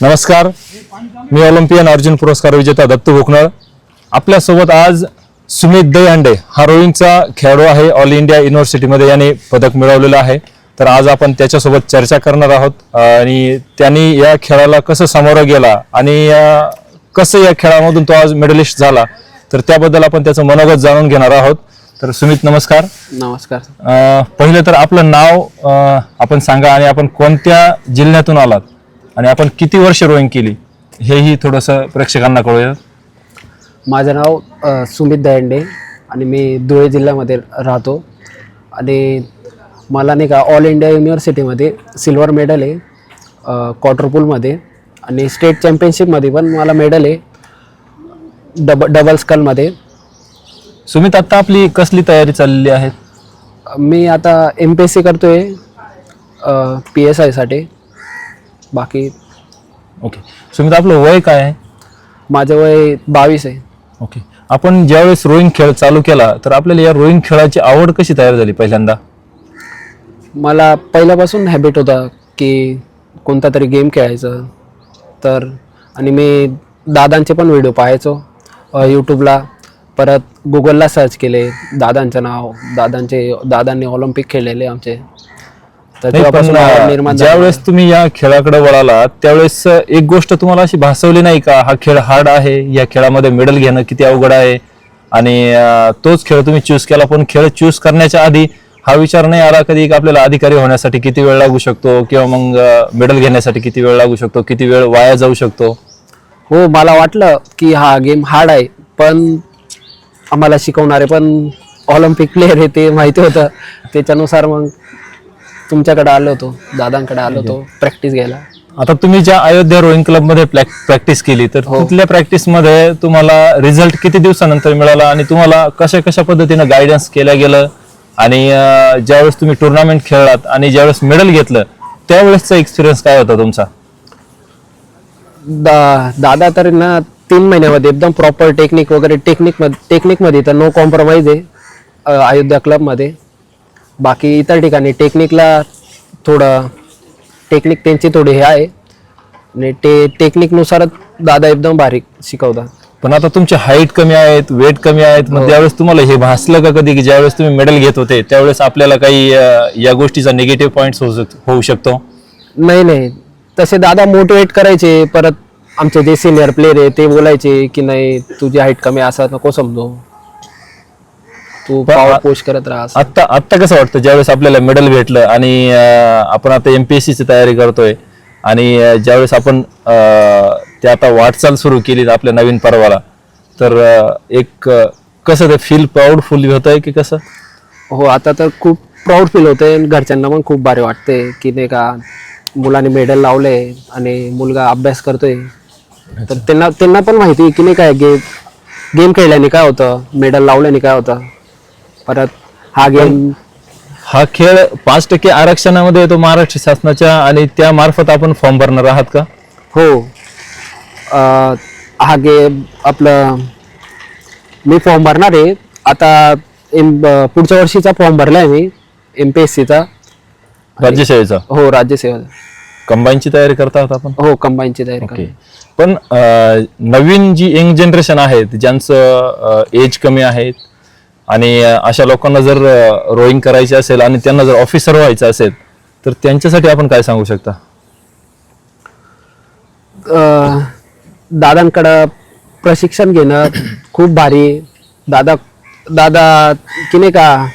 नमस्कार, मी ऑलिम्पियन अर्जुन पुरस्कार विजेता दत्तू भोकनळ. आपल्यासोबत आज सुमित दहीहंडे हा रोईंगचा खेळाडू आहे. ऑल इंडिया युनिव्हर्सिटीमध्ये याने पदक मिळवलेलं आहे. तर आज आपण त्याच्यासोबत चर्चा करणार आहोत आणि त्यांनी या खेळाला कसं सामोरं गेला आणि कसं या खेळामधून तो आज मेडलिस्ट झाला, तर त्याबद्दल आपण त्याचं मनोगत जाणून घेणार आहोत. तर सुमित, नमस्कार. नमस्कार. पहिलं तर आपलं नाव आपण सांगा आणि आपण कोणत्या जिल्ह्यातून आलात आणि आपण किती वर्ष रोईंग केली हेही थोडंसं प्रेक्षकांना कळूया. माझं नाव सुमित दहीहंडे आणि मी धुळे जिल्ह्यामध्ये राहतो आणि मला नाही का ऑल इंडिया युनिव्हर्सिटीमध्ये सिल्वर मेडल आहे क्वार्टरपूलमध्ये आणि स्टेट चॅम्पियनशिपमध्ये पण मला मेडल आहे डबल स्कलमध्ये. सुमित, आता आपली कसली तयारी चाललेली आहे? मी आता MPSC करतो आहे PSIसाठी. बाकी ओके. सुमित, आपलं वय काय आहे? माझं वय 22 आहे. ओके. आपण ज्यावेळेस रोईंग खेळ चालू केला तर आपल्याला या रोईंग खेळाची आवड कशी तयार झाली पहिल्यांदा? मला पहिल्यापासून हॅबिट होता की कोणता तरी गेम खेळायचं. तर आणि मी दादांचे पण व्हिडिओ पाहायचो यूट्यूबला, परत गुगलला सर्च केले दादांचं नाव, दादांनी ऑलिम्पिक खेळलेले आमचे. तर तेव्हापासून निर्माण ज्यावेळेस तुम्ही या खेळाकडे वळाला त्यावेळेस एक गोष्ट तुम्हाला अशी भासवली नाही का, हा खेळ हार्ड आहे, या खेळामध्ये मेडल घेणं किती अवघड आहे, आणि तोच खेळ तुम्ही चूज केला. पण खेळ चूज करण्याच्या आधी हा विचार नाही आला कधी की आपल्याला अधिकारी होण्यासाठी किती वेळ लागू शकतो किंवा मग मेडल घेण्यासाठी किती वेळ लागू शकतो, किती वेळ वाया जाऊ शकतो? हो, मला वाटलं की हा गेम हार्ड आहे, पण आम्हाला शिकवणारे पण ऑलिम्पिक प्लेयर आहे ते माहिती होतं. त्याच्यानुसार मग तुमच्याकडे आलो होतो, दादांकडे आलो होतो प्रॅक्टिस घ्यायला. आता तुम्ही ज्या अयोध्या रोईंग क्लब मध्ये प्रॅक्टिस केली, तर तिथल्या प्रॅक्टिस मध्ये तुम्हाला रिझल्ट किती दिवसानंतर मिळाला आणि तुम्हाला कशा कशा पद्धतीने गायडन्स केलं गेलं, आणि ज्यावेळेस तुम्ही टुर्नामेंट खेळलात आणि ज्यावेळेस मेडल घेतलं त्यावेळेसचा एक्सपिरियन्स काय होता तुमचा? दादा तर ना 3 महिन्यामध्ये एकदम प्रॉपर टेक्निक वगैरे, टेक्निकमध्ये तर नो कॉम्प्रोमाइज आहे अयोध्या क्लबमध्ये. बाकी इतर ठिकाणी टेक्निकला थोडं टेक्निक त्यांची थोडी हे आहे आणि टेक्निकनुसारच दादा एकदम बारीक शिकवतात. पण आता तुमची हाईट कमी आहेत, वेट कमी आहेत, मग त्यावेळेस तुम्हाला हे भासलं का कधी की ज्यावेळेस तुम्ही मेडल घेत होते त्यावेळेस आपल्याला काही या गोष्टीचा निगेटिव्ह पॉइंट होऊ शकतो? नाही, तसे दादा मोटिवेट करायचे. परत आमचे जे सिनियर प्लेयर आहे ते बोलायचे की नाही, तुझी हाईट कमी असं नको समजू, तू पॉवर पुश करत राहा. आत्ता कसं वाटतं ज्यावेळेस आपल्याला मेडल भेटलं आणि आपण आता MPSC ची तयारी करतोय आणि ज्यावेळेस आपण ते आता वाटचाल सुरू केली आपल्या नवीन पर्वाला, तर एक कसं ते फील प्राऊडफुल होतंय की कसं? हो, आता तर खूप प्राऊड फील होतंय. घरच्यांना पण खूप भारी वाटते की नाही का मुलाने मेडल लावले आणि मुलगा अभ्यास करतोय. तर त्यांना पण माहिती की नाही काय गेम खेळल्याने काय होतं, मेडल लावल्याने काय होतं. परत हा खेळ 5% आरक्षणामध्ये येतो महाराष्ट्र शासनाच्या, आणि त्या मार्फत आपण फॉर्म भरणार आहात का? हो, हा गेम आपलं मी फॉर्म भरणार आहे आता. पुढच्या वर्षीचा फॉर्म भरलाय मी MPSCचा, राज्यसेवेचा. हो, राज्यसेवा. कंबाईनची तयारी करतात आपण? हो, कंबाईनची तयारी करतो. पण नवीन जी यंग जनरेशन आहे ज्यांचं एज कमी आहे आणि अशा लोकांना जर रोईंग करायची असेल आणि त्यांना जर ऑफिसर व्हायचं असेल तर त्यांच्यासाठी आपण काय सांगू शकता? दादांकडं प्रशिक्षण घेणं खूप भारी. दादा की नाही का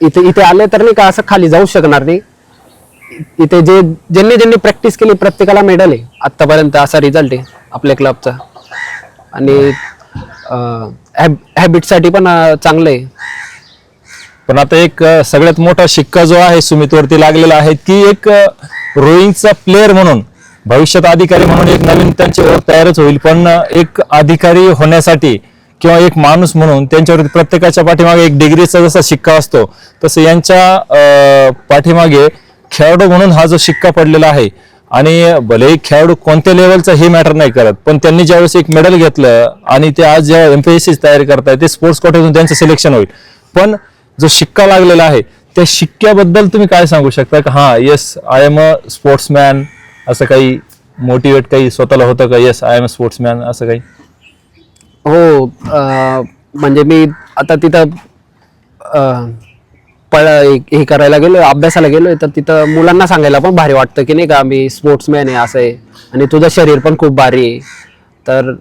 इथे आले तर नाही का असं खाली जाऊ शकणार नाही. इथे ज्यांनी प्रॅक्टिस केली प्रत्येकाला मेडल आहे आतापर्यंत, असा रिझल्ट आहे आपल्या क्लबचा. आणि हॅबिटसाठी पण चांगलं आहे. पण आता एक सगळ्यात मोठा शिक्का जो आहे सुमितवरती लागलेला आहे की एक रोईंगचा प्लेअर म्हणून भविष्यात अधिकारी म्हणून एक नवीन त्यांची ओळख तयारच होईल. पण एक अधिकारी होण्यासाठी किंवा एक माणूस म्हणून त्यांच्यावरती प्रत्येकाच्या पाठीमागे एक डिग्रीचा जसा शिक्का असतो तसं यांच्या पाठीमागे खेळाडू म्हणून हा जो शिक्का पडलेला आहे. आणि भलेही खेळाडू कोणत्या लेवलचा हे मॅटर नाही करत, पण त्यांनी ज्यावेळेस एक मेडल घेतलं आणि ते आज ज्या MPSC तयारी करतायत ते स्पोर्ट्स कोट्यातून त्यांचं सिलेक्शन होईल. पण जो शिक्का लागलेला आहे त्या शिक्क्याबद्दल तुम्ही काय सांगू शकता की हा yes I am a sportsman, असं काही मोटिवेट काही स्वतःला होतं का, yes I am a sportsman असं काही? हो, म्हणजे मी आता तिथं हे करायला गेलोय, अभ्यासाला गेलोय, तर तिथं मुलांना सांगायला पण भारी वाटतं की नाही का, मी स्पोर्ट्समॅन आहे असं आहे, आणि तुझं शरीर पण खूप भारी आहे. तर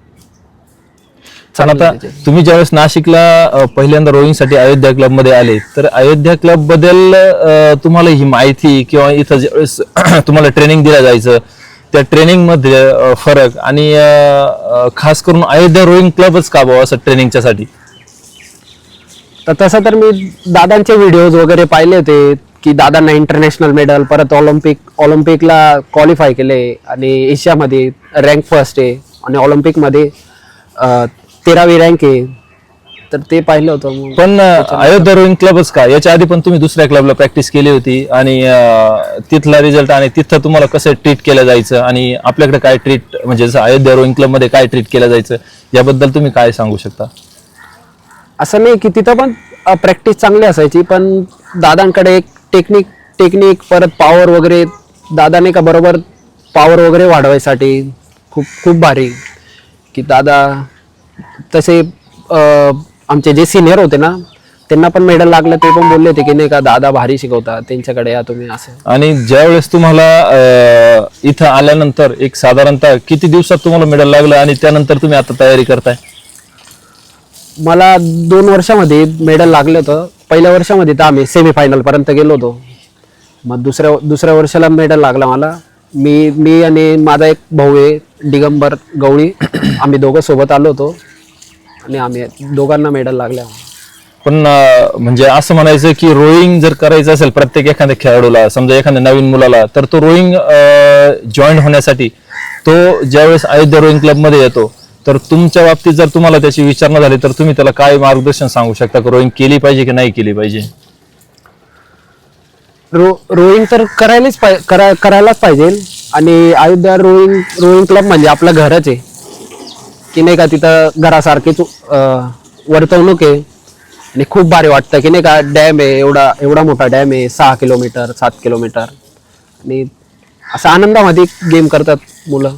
पण आता तुम्ही ज्यावेळेस नाशिकला पहिल्यांदा रोईंगसाठी अयोध्या क्लब मध्ये आले, तर अयोध्या क्लब बद्दल तुम्हाला ही माहिती किंवा इथं ज्यावेळेस तुम्हाला ट्रेनिंग दिलं जायचं, त्या ट्रेनिंग मध्ये फरक आणि खास करून अयोध्या रोईंग क्लबच का बाबा असं ट्रेनिंगच्या साठी? तर तसं तर मी दादांचे व्हिडिओज वगैरे पाहिले होते की दादांना इंटरनॅशनल मेडल, परत ऑलिम्पिकला क्वालिफाय केले, आणि एशियामध्ये रँक फर्स्ट आहे, आणि ऑलिम्पिकमध्ये 13वी रँक आहे. तर ते पाहिलं होतं मग. पण अयोध्या रोईंग क्लबच का, याच्या आधी पण तुम्ही दुसऱ्या क्लबला प्रॅक्टिस केली होती, आणि तिथला रिझल्ट आणि तिथं तुम्हाला कसं ट्रीट केलं जायचं, आणि आपल्याकडे काय ट्रीट, म्हणजे जसं अयोध्या रोईंग क्लब मध्ये काय ट्रीट केलं जायचं, याबद्दल तुम्ही काय सांगू शकता? असं नाही की तिथं पण प्रॅक्टिस चांगली असायची, पण दादांकडे एक टेक्निक परत पॉवर वगैरे, दादाने का बरोबर पॉवर वगैरे वाढवायसाठी खूप खूप भारी की दादा. तसे आमचे जे सिनियर होते ना, त्यांना पण मेडल लागलं, ते पण बोलले होते की नाही का दादा भारी शिकवता, त्यांच्याकडे या तुम्ही असं. आणि ज्यावेळेस तुम्हाला इथं आल्यानंतर एक साधारणतः किती दिवसात तुम्हाला मेडल लागलं, आणि त्यानंतर तुम्ही आता तयारी करताय? मला 2 वर्षामध्ये मेडल लागलं होतं. पहिल्या वर्षामध्ये तर आम्ही सेमीफायनल पर्यंत गेलो होतो. मग दुसऱ्या वर्षाला मेडल लागला मला. मी आणि माझा एक भाऊ आहे दिगंबर गवळी, आम्ही दोघं सोबत आलो होतो, आणि आम्ही दोघांना मेडल लागल्या. पण म्हणजे असं म्हणायचं की रोईंग जर करायचं असेल प्रत्येक एखाद्या खेळाडूला, समजा एखाद्या नवीन मुलाला, तर तो रोईंग जॉईन होण्यासाठी तो ज्यावेळेस अयोध्या रोईंग क्लब मध्ये येतो, तर तुमच्या बाबतीत जर तुम्हाला त्याची विचारणा झाली, तर तुम्ही त्याला काय मार्गदर्शन सांगू शकता की रोईंग केली पाहिजे की नाही केली पाहिजे? रोईंग तर करायलाच पाहिजे, आणि अयोध्या रोईंग क्लब म्हणजे आपलं घरच आहे की नाही का, तिथं घरासारखीच वर्तवणूक आहे, आणि खूप भारी वाटतं की नाही का. डॅम आहे, एवढा मोठा डॅम आहे, 6 किलोमीटर 7 किलोमीटर, आणि असं आनंदामध्ये गेम करतात मुलं.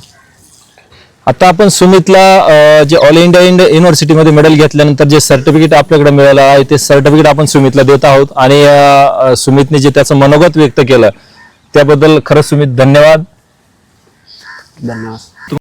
आता आपण सुमितला जे ऑल इंडिया युनिव्हर्सिटीमध्ये मेडल घेतल्यानंतर जे सर्टिफिकेट आपल्याकडे मिळालं आहे, ते सर्टिफिकेट आपण सुमितला देत आहोत, आणि सुमितने जे त्याचं मनोगत व्यक्त केलं त्याबद्दल खरंच सुमित धन्यवाद. धन्यवाद.